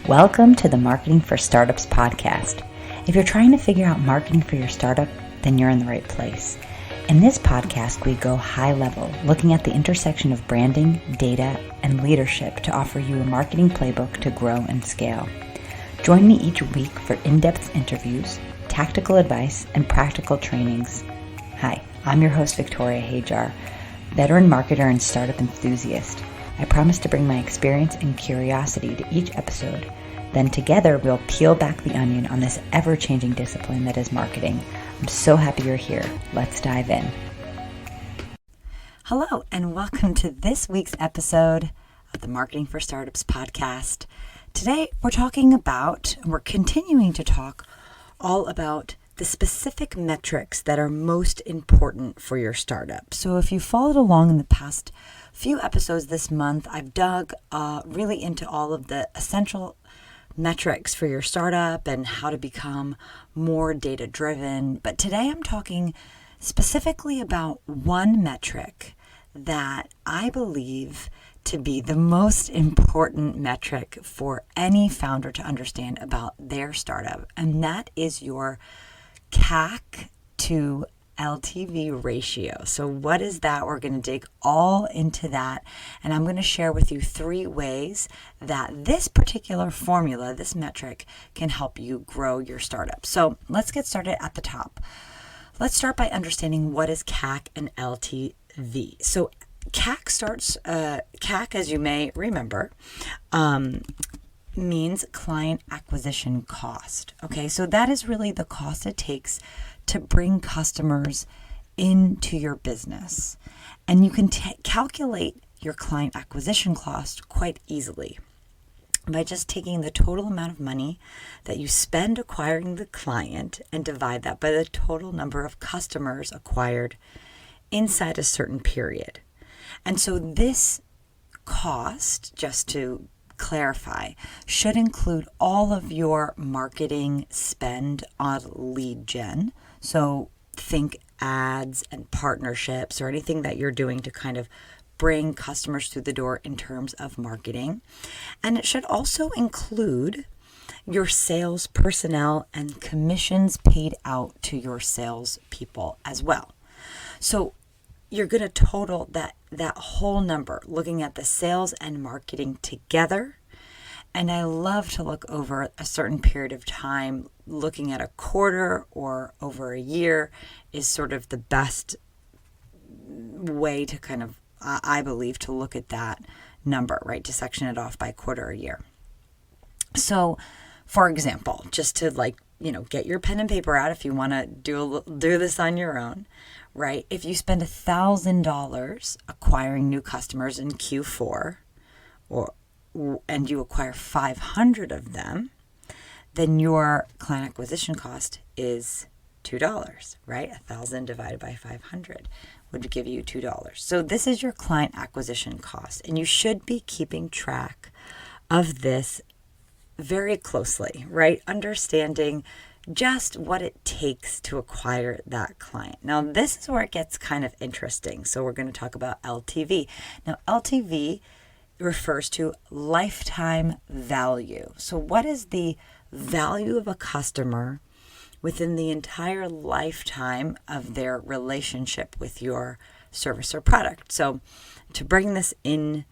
Welcome to the Marketing for Startups podcast. If you're trying to figure out marketing for your startup, then you're in the right place. In this podcast, we go high level, looking at the intersection of branding, data, and leadership to offer you a marketing playbook to grow and scale. Join me each week for in-depth interviews, tactical advice, and practical trainings. Hi, I'm your host, Victoria Hajar, veteran marketer and startup enthusiast. I promise to bring my experience and curiosity to each episode. Then together, we'll peel back the onion on this ever-changing discipline that is marketing. I'm so happy you're here. Let's dive in. Hello, and welcome to this week's episode of the Marketing for Startups podcast. Today, we're continuing to talk all about the specific metrics that are most important for your startup. So if you followed along in the past few episodes this month, I've dug really into all of the essential metrics for your startup and how to become more data-driven. But today I'm talking specifically about one metric that I believe to be the most important metric for any founder to understand about their startup, and that is your CAC to LTV ratio. So what is that? We're going to dig all into that, and I'm going to share with you 3 ways that this particular formula, this metric, can help you grow your startup. So let's get started at the top. Let's start by understanding what is CAC and LTV. So CAC, as you may remember, means client acquisition cost. Okay, so that is really the cost it takes to bring customers into your business. And you can calculate your client acquisition cost quite easily by just taking the total amount of money that you spend acquiring the client and divide that by the total number of customers acquired inside a certain period. And so this cost, just to clarify, should include all of your marketing spend on lead gen. So think ads and partnerships or anything that you're doing to kind of bring customers through the door in terms of marketing. And it should also include your sales personnel and commissions paid out to your sales people as well. So you're going to total that whole number, looking at the sales and marketing together. And I love to look over a certain period of time. Looking at a quarter or over a year is sort of the best way to kind of, I believe, to look at that number, right? To section it off by quarter or year. So, for example, just to get your pen and paper out if you want to do this on your own, right? If you spend $1,000 acquiring new customers in Q4, and you acquire 500 of them, then your client acquisition cost is $2, right? 1,000 divided by 500 would give you $2. So this is your client acquisition cost, and you should be keeping track of this very closely, right? Understanding just what it takes to acquire that client. Now, this is where it gets kind of interesting. So we're going to talk about LTV. Now, LTV refers to lifetime value. So what is the value of a customer within the entire lifetime of their relationship with your service or product? So to bring this in,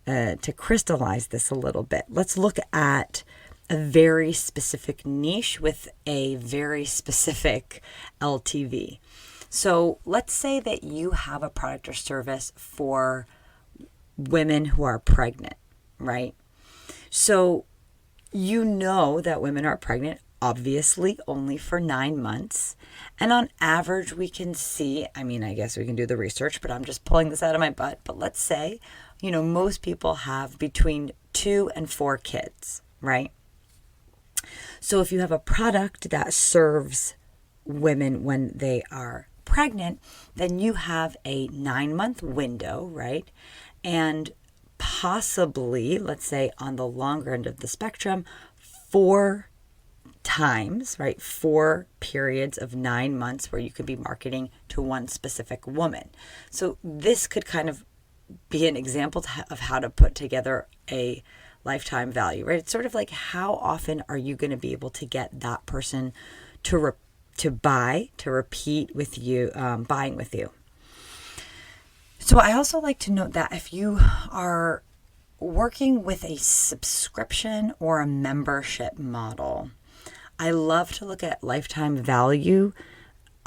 to crystallize this a little bit, let's look at a very specific niche with a very specific LTV. So let's say that you have a product or service for women who are pregnant, right? So you know that women are pregnant, obviously, only for 9 months. And on average, we can see, I guess we can do the research, but I'm just pulling this out of my butt. But let's say, most people have between 2 and 4 kids, right? So if you have a product that serves women when they are pregnant, then you have a 9-month window, right? And possibly, let's say on the longer end of the spectrum, 4 times, right? 4 periods of 9 months where you could be marketing to one specific woman. So this could kind of be an example of how to put together a lifetime value, right? It's sort of like, how often are you going to be able to get that person to repeat with you, buying with you? So I also like to note that if you are working with a subscription or a membership model, I love to look at lifetime value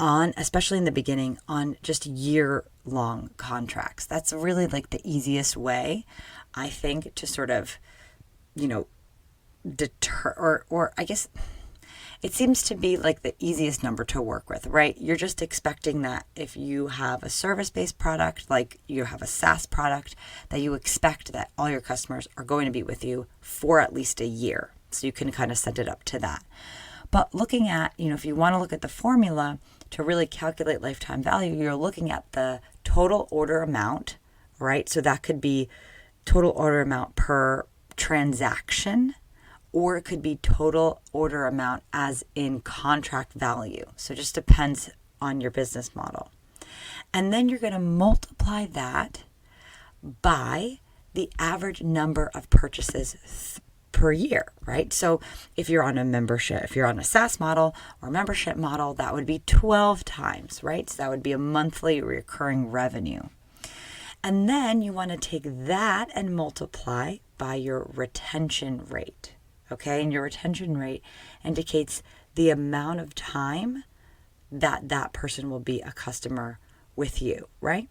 on, especially in the beginning, on just year-long contracts. That's really like the easiest way, I think, to sort of, deter, or I guess it seems to be like the easiest number to work with, right? You're just expecting that if you have a service-based product, like you have a SaaS product, that you expect that all your customers are going to be with you for at least a year. So you can kind of set it up to that. But looking at, if you want to look at the formula to really calculate lifetime value, you're looking at the total order amount, right? So that could be total order amount per transaction, or it could be total order amount as in contract value. So it just depends on your business model. And then you're going to multiply that by the average number of purchases per year, right? So if you're on a SaaS model or membership model, that would be 12 times, right? So that would be a monthly recurring revenue. And then you want to take that and multiply by your retention rate. Okay, and your retention rate indicates the amount of time that person will be a customer with you, right?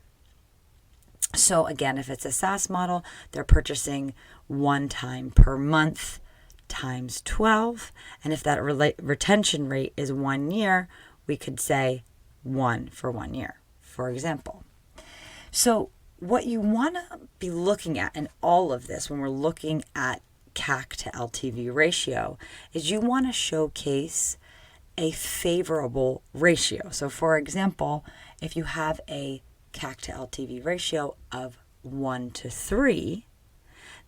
So again, if it's a SaaS model, they're purchasing one time per month times 12. And if that retention rate is 1 year, we could say 1 for 1 year, for example. So what you want to be looking at in all of this when we're looking at CAC to LTV ratio is you want to showcase a favorable ratio. So for example, if you have a CAC to LTV ratio of 1 to 3,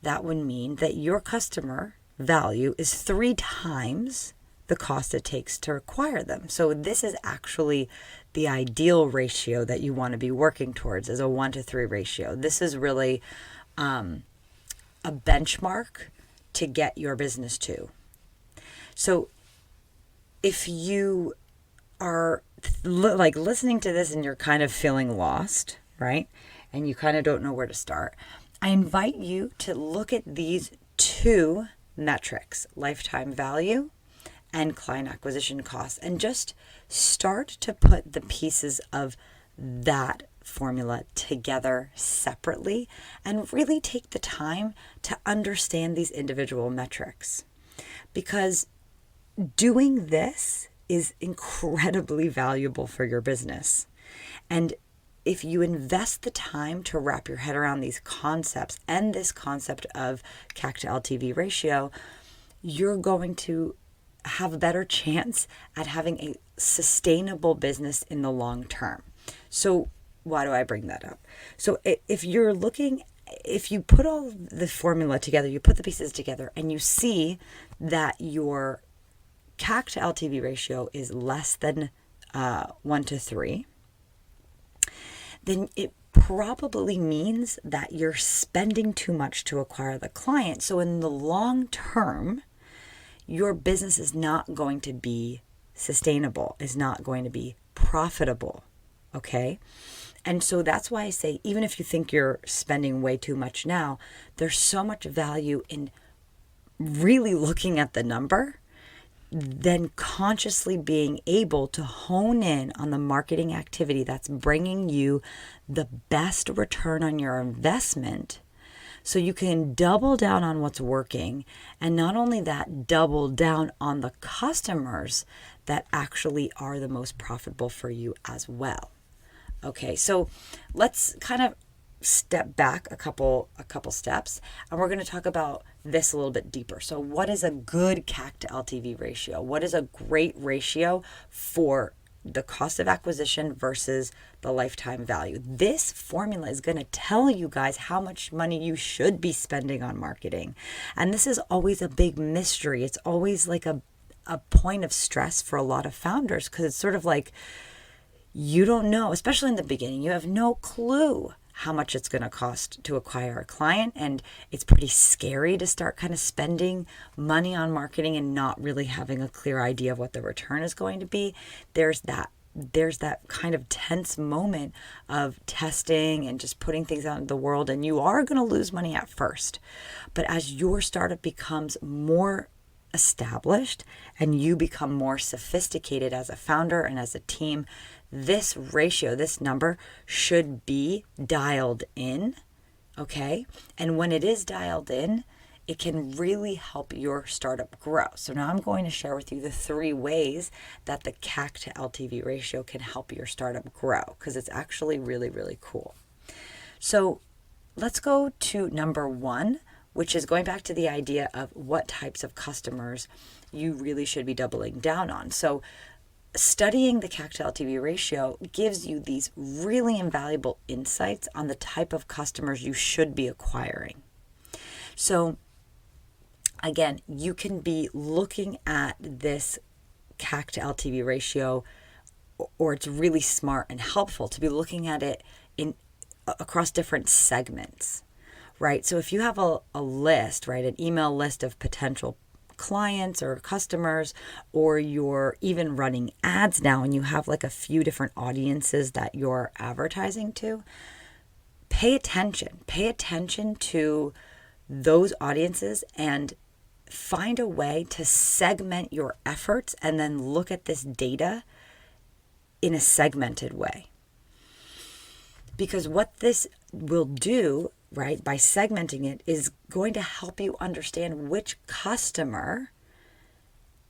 that would mean that your customer value is 3 times the cost it takes to acquire them. So this is actually the ideal ratio that you want to be working towards, is a 1 to 3 ratio. This is really a benchmark to get your business to. So if you are listening to this and you're kind of feeling lost, right? And you kind of don't know where to start, I invite you to look at these 2 metrics, lifetime value and client acquisition costs, and just start to put the pieces of that formula together separately and really take the time to understand these individual metrics. Because doing this is incredibly valuable for your business. And if you invest the time to wrap your head around these concepts and this concept of CAC to LTV ratio, you're going to have a better chance at having a sustainable business in the long term. So why do I bring that up? So if you put all the formula together, you put the pieces together, and you see that your CAC to LTV ratio is less than 1 to 3, then it probably means that you're spending too much to acquire the client. So in the long term, your business is not going to be sustainable, is not going to be profitable, okay? And so that's why I say, even if you think you're spending way too much now, there's so much value in really looking at the number, then consciously being able to hone in on the marketing activity that's bringing you the best return on your investment, so you can double down on what's working, and not only that, double down on the customers that actually are the most profitable for you as well. Okay, so let's kind of step back a couple steps, and we're going to talk about this a little bit deeper. So what is a good CAC to LTV ratio? What is a great ratio for the cost of acquisition versus the lifetime value? This formula is going to tell you guys how much money you should be spending on marketing. And this is always a big mystery. It's always like a point of stress for a lot of founders, because it's sort of like, you don't know, especially in the beginning, you have no clue how much it's going to cost to acquire a client. And it's pretty scary to start kind of spending money on marketing and not really having a clear idea of what the return is going to be. There's that kind of tense moment of testing and just putting things out in the world, and you are going to lose money at first. But as your startup becomes more established and you become more sophisticated as a founder and as a team, this ratio, this number should be dialed in, okay? And when it is dialed in, it can really help your startup grow. So now I'm going to share with you the 3 ways that the CAC to LTV ratio can help your startup grow, because it's actually really, really cool. So let's go to number 1, which is going back to the idea of what types of customers you really should be doubling down on. So studying the CAC to LTV ratio gives you these really invaluable insights on the type of customers you should be acquiring. So again, you can be looking at this CAC to LTV ratio, or it's really smart and helpful to be looking at it across different segments, right? So if you have a list, right, an email list of potential clients or customers, or you're even running ads now and you have like a few different audiences that you're advertising to, pay attention to those audiences and find a way to segment your efforts and then look at this data in a segmented way. Because what this will do, right, by segmenting it, is going to help you understand which customer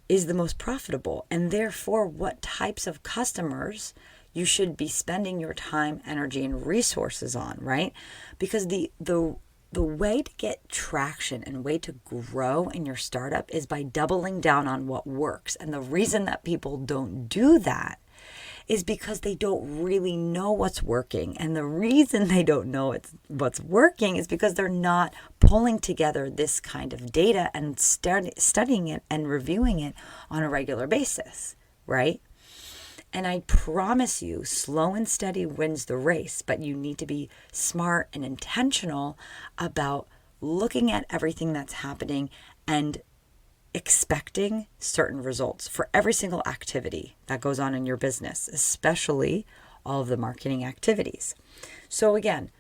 is the most profitable, and therefore what types of customers you should be spending your time, energy, and resources on, right? Because the way to get traction and way to grow in your startup is by doubling down on what works. And the reason that people don't do that is because they don't really know what's working. And the reason they don't know what's working is because they're not pulling together this kind of data and studying it and reviewing it on a regular basis, right? And I promise you, slow and steady wins the race, but you need to be smart and intentional about looking at everything that's happening and expecting certain results for every single activity that goes on in your business, especially all of the marketing activities. So again,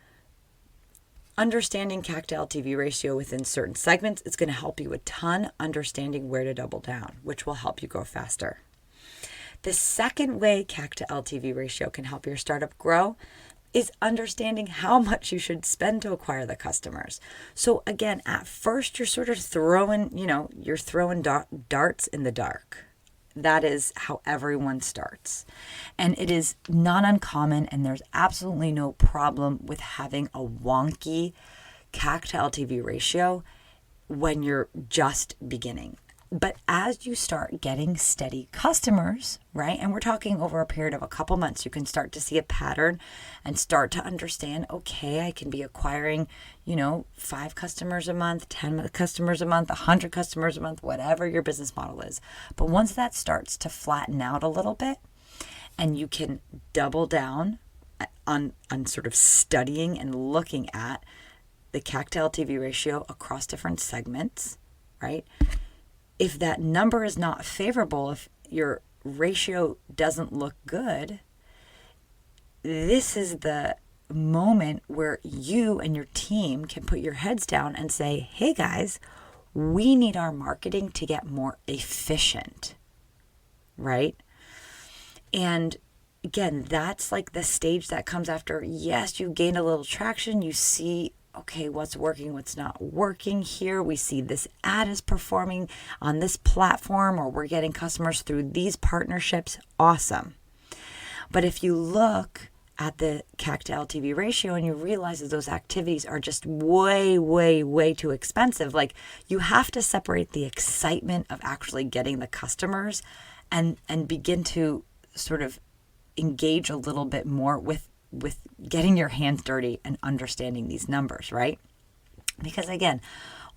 understanding CAC to LTV ratio within certain segments is going to help you a ton understanding where to double down, which will help you go faster. The second way CAC to LTV ratio can help your startup grow is understanding how much you should spend to acquire the customers. So again, at first you're sort of throwing darts in the dark. That is how everyone starts. And it is not uncommon, and there's absolutely no problem with having a wonky CAC to LTV ratio when you're just beginning. But as you start getting steady customers, right, and we're talking over a period of a couple months, you can start to see a pattern and start to understand, okay, I can be acquiring, 5 customers a month, 10 customers a month, 100 customers a month, whatever your business model is. But once that starts to flatten out a little bit and you can double down on sort of studying and looking at the CAC to LTV ratio across different segments, right? If that number is not favorable, if your ratio doesn't look good, this is the moment where you and your team can put your heads down and say, hey guys, we need our marketing to get more efficient, right? And again, that's like the stage that comes after, yes, you gained a little traction, you see, okay, what's working, what's not working here. We see this ad is performing on this platform, or we're getting customers through these partnerships. Awesome. But if you look at the CAC to LTV ratio and you realize that those activities are just way, way, way too expensive, like you have to separate the excitement of actually getting the customers and begin to sort of engage a little bit more with getting your hands dirty and understanding these numbers, right? Because again,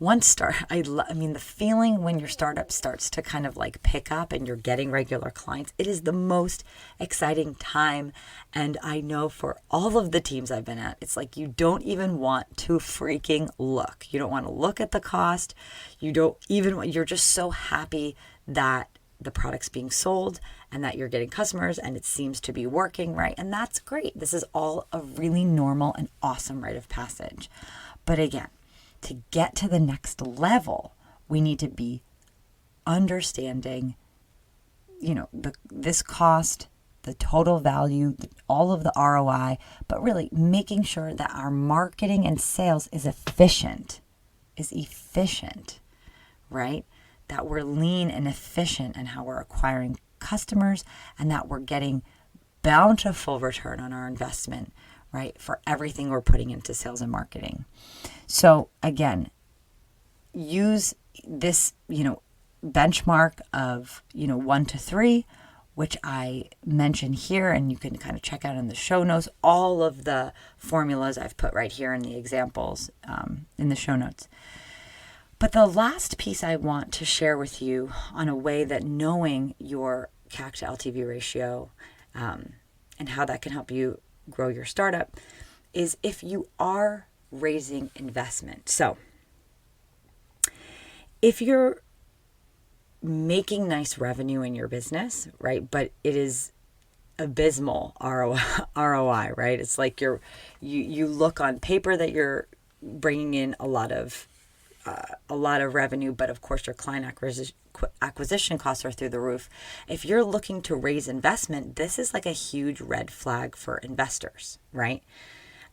I mean, the feeling when your startup starts to kind of like pick up and you're getting regular clients, it is the most exciting time. And I know for all of the teams I've been at, it's like you don't even want to freaking look. You don't want to look at the cost. You're just so happy that the product's being sold and that you're getting customers and it seems to be working, right? And that's great. This is all a really normal and awesome rite of passage. But again, to get to the next level, we need to be understanding, this cost, the total value, all of the ROI, but really making sure that our marketing and sales is efficient, right? That we're lean and efficient in how we're acquiring customers and that we're getting bountiful return on our investment, right? For everything we're putting into sales and marketing. So again, use this, benchmark of, 1 to 3, which I mention here, and you can kind of check out in the show notes. All of the formulas I've put right here in the examples in the show notes. But the last piece I want to share with you on a way that knowing your CAC to LTV ratio and how that can help you grow your startup is if you are raising investment. So if you're making nice revenue in your business, right, but it is abysmal ROI, right? It's like you look on paper that you're bringing in a lot of revenue, but of course your client acquisition costs are through the roof. If you're looking to raise investment, this is like a huge red flag for investors, right?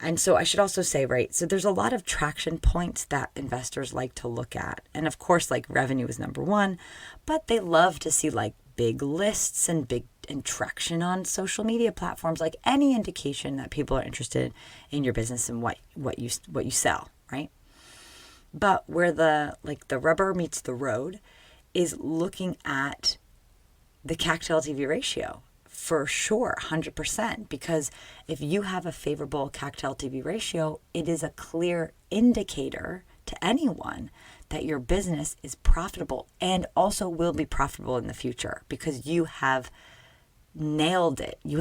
And so I should also say, right, so there's a lot of traction points that investors like to look at. And of course, like revenue is number one, but they love to see like big lists and traction on social media platforms, like any indication that people are interested in your business and what you sell, right? But where the rubber meets the road is looking at the CAC to LTV ratio. For sure, 100%, because if you have a favorable CAC to LTV ratio, it is a clear indicator to anyone that your business is profitable and also will be profitable in the future because you have nailed it. You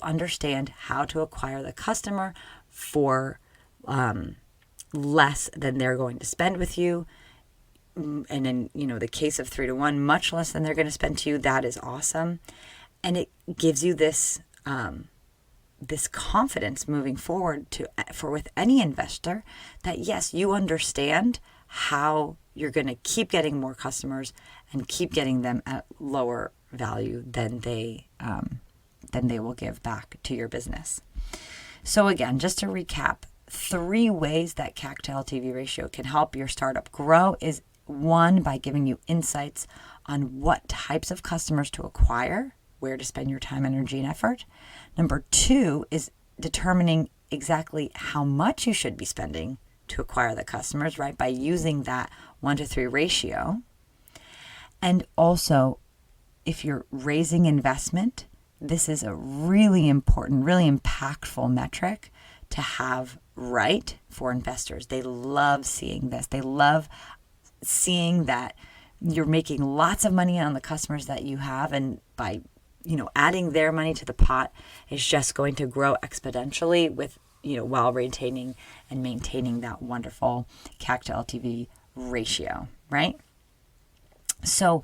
understand how to acquire the customer for less than they're going to spend with you. And in, the case of 3 to 1, much less than they're going to spend to you. That is awesome. And it gives you this confidence moving forward with any investor that yes, you understand how you're going to keep getting more customers and keep getting them at lower value than they will give back to your business. So again, just to recap, 3 ways that CAC to LTV ratio can help your startup grow is 1, by giving you insights on what types of customers to acquire, where to spend your time, energy, and effort. Number 2 is determining exactly how much you should be spending to acquire the customers, right? By using that 1 to 3 ratio. And also, if you're raising investment, this is a really important, really impactful metric to have right for investors. They love seeing this. They love seeing that you're making lots of money on the customers that you have, and by adding their money to the pot is just going to grow exponentially with, while retaining and maintaining that wonderful CAC to LTV ratio, right? So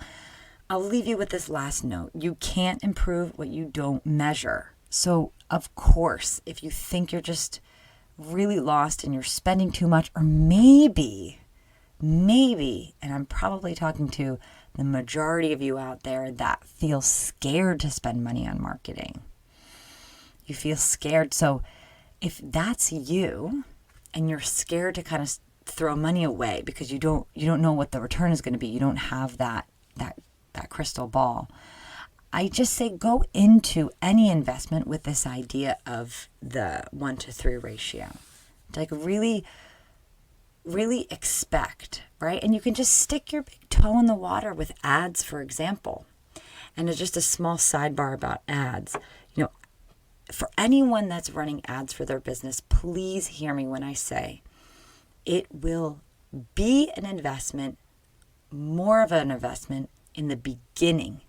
I'll leave you with this last note. You can't improve what you don't measure. So of course, if you think you're just really lost and you're spending too much, or maybe, and I'm probably talking to the majority of you out there that feel scared to spend money on marketing. You feel scared. So if that's you and you're scared to kind of throw money away because you don't know what the return is going to be, you don't have that crystal ball, I just say go into any investment with this idea of the 1 to 3 ratio. Like really expect, right? And you can just stick your big toe in the water with ads, for example. And it's just a small sidebar about ads. For anyone that's running ads for their business, please hear me when I say it will be an investment, more of an investment in the beginning.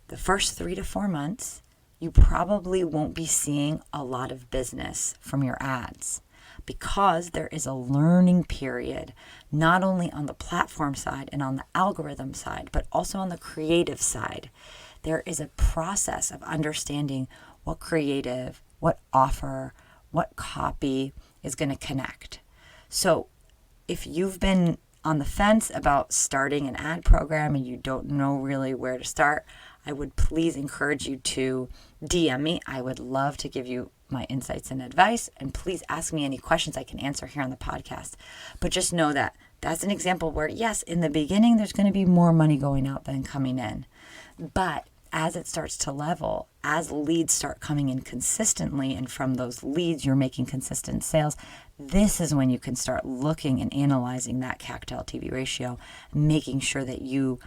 The first 3 to 4 months, you probably won't be seeing a lot of business from your ads because there is a learning period, not only on the platform side and on the algorithm side, but also on the creative side. There is a process of understanding what creative, what offer, what copy is going to connect. So if you've been on the fence about starting an ad program and you don't know really where to start, I would please encourage you to DM me. I would love to give you my insights and advice, and please ask me any questions I can answer here on the podcast. But just know that that's an example where, yes, in the beginning, there's going to be more money going out than coming in. But as it starts to level, as leads start coming in consistently, and from those leads, you're making consistent sales, this is when you can start looking and analyzing that CAC to LTV ratio, making sure that you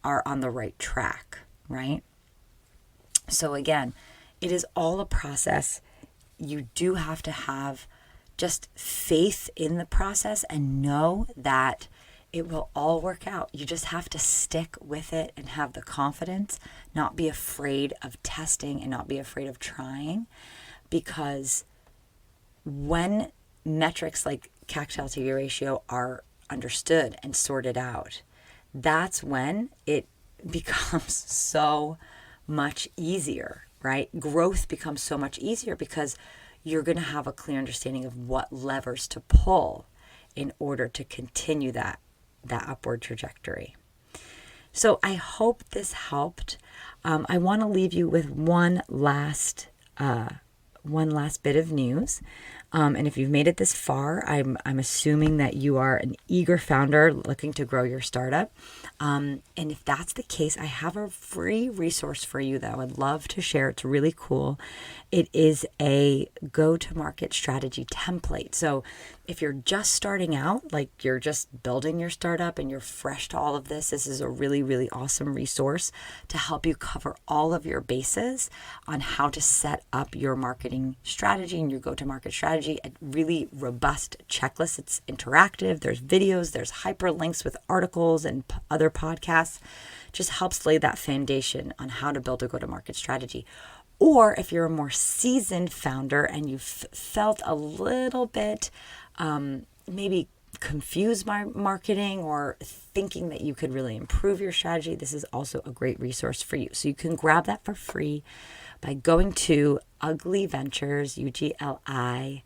are on the right track, right? So again, it is all a process. You do have to have just faith in the process and know that it will all work out. You just have to stick with it and have the confidence, not be afraid of testing and not be afraid of trying, because when metrics like CAC to LTV ratio are understood and sorted out, that's when it becomes so much easier, right? Growth becomes so much easier because you're going to have a clear understanding of what levers to pull in order to continue that upward trajectory. So I hope this helped. I want to leave you with one last bit of news. And if you've made it this far, I'm assuming that you are an eager founder looking to grow your startup. And if that's the case, I have a free resource for you that I would love to share. It's really cool. It is a go-to-market strategy template. So if you're just starting out, like you're just building your startup and you're fresh to all of this, this is a really, really awesome resource to help you cover all of your bases on how to set up your marketing strategy and your go-to-market strategy. A really robust checklist. It's interactive. There's videos, there's hyperlinks with articles and other podcasts. Just helps lay that foundation on how to build a go-to-market strategy. Or if you're a more seasoned founder and you've felt a little bit maybe confused by marketing or thinking that you could really improve your strategy, this is also a great resource for you. So you can grab that for free by going to Ugly Ventures, UGLI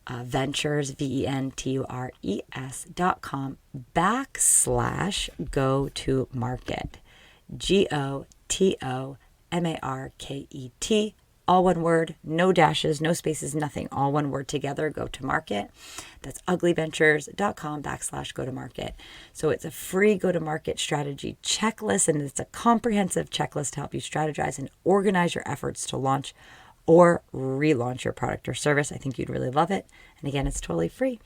Ventures, VENTURES.com /go-to-market, GOTOMARKET, all one word, no dashes, no spaces, nothing, all one word together, go to market. That's uglyventures.com /go-to-market. So it's a free go-to-market strategy checklist, and it's a comprehensive checklist to help you strategize and organize your efforts to launch or relaunch your product or service. I think you'd really love it. And again, it's totally free.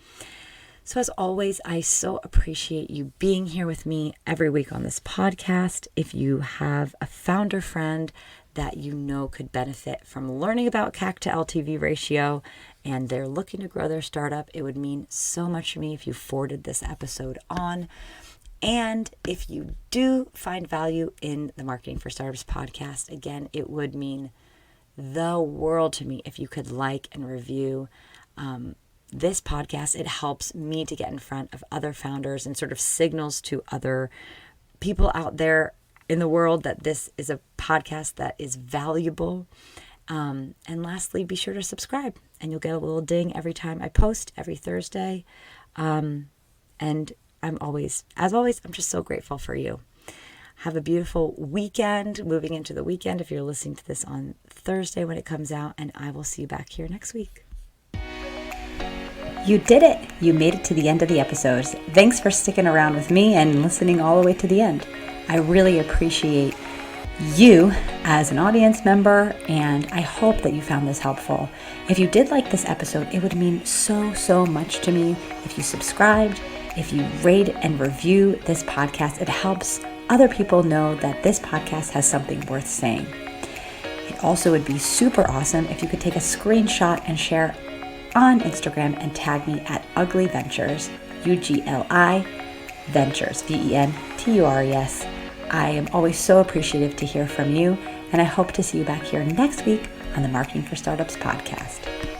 So as always, I so appreciate you being here with me every week on this podcast. If you have a founder friend that you know could benefit from learning about CAC to LTV ratio and they're looking to grow their startup, it would mean so much to me if you forwarded this episode on. And if you do find value in the Marketing for Startups podcast, again, it would mean the world to me if you could like and review this podcast. It helps me to get in front of other founders and sort of signals to other people out there in the world that this is a podcast that is valuable. And lastly, be sure to subscribe and you'll get a little ding every time I post every Thursday. And I'm always, as always, I'm just so grateful for you. Have a beautiful weekend, moving into the weekend if you're listening to this on Thursday when it comes out, and I will see you back here next week. You did it! You made it to the end of the episode. Thanks for sticking around with me and listening all the way to the end. I really appreciate you as an audience member, and I hope that you found this helpful. If you did like this episode, it would mean so much to me if you subscribed, if you rate and review this podcast. It helps other people know that this podcast has something worth saying. It also would be super awesome if you could take a screenshot and share on Instagram and tag me at Ugly Ventures, UGLI Ventures, VENTURES. I am always so appreciative to hear from you, and I hope to see you back here next week on the Marketing for Startups podcast.